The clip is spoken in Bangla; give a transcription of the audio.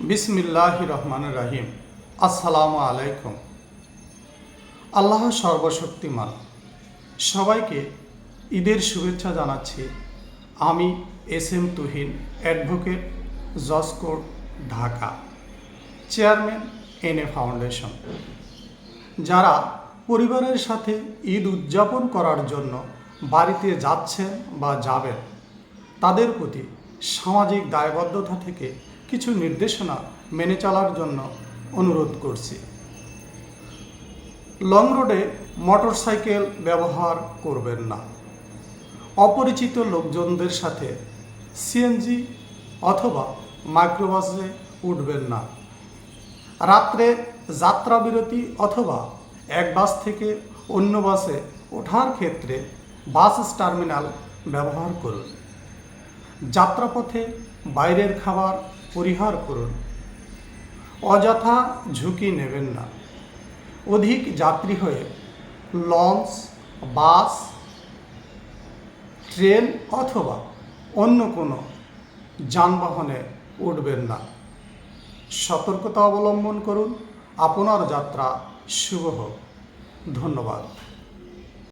বিসমিল্লাহির রহমানির রহিম। আসসালামু আলাইকুম। আল্লাহ সর্বশক্তিমান। সবাইকে ঈদের শুভেচ্ছা জানাচ্ছি। আমি এস এম তুহিন, অ্যাডভোকেট, জজ court, Dhaka, chairman NA foundation. যারা পরিবারের সাথে ঈদ উদযাপন করার জন্য বাড়িতে যাচ্ছেন বা যাবেন, তাদের প্রতি সামাজিক দায়বদ্ধতা থেকে কিছু নির্দেশনা মেনে চলার জন্য অনুরোধ করছি। লং রোডে মোটরসাইকেল ব্যবহার করবেন না। অপরিচিত লোকজনদের সাথে সিএনজি অথবা মাইক্রোবাসে উঠবেন না। রাত্রে যাত্রাবিরতি অথবা এক বাস থেকে অন্য বাসে ওঠার ক্ষেত্রে বাস টার্মিনাল ব্যবহার করুন। যাত্রাপথে বাইরের খাবার পরিহার করুন। অযথা ঝুঁকি নেবেন না। অধিক যাত্রী হয়ে লঞ্চ, বাস, ট্রেন অথবা অন্য কোনো যানবাহনে উঠবেন না। সতর্কতা অবলম্বন করুন। আপনার যাত্রা শুভ হোক। ধন্যবাদ।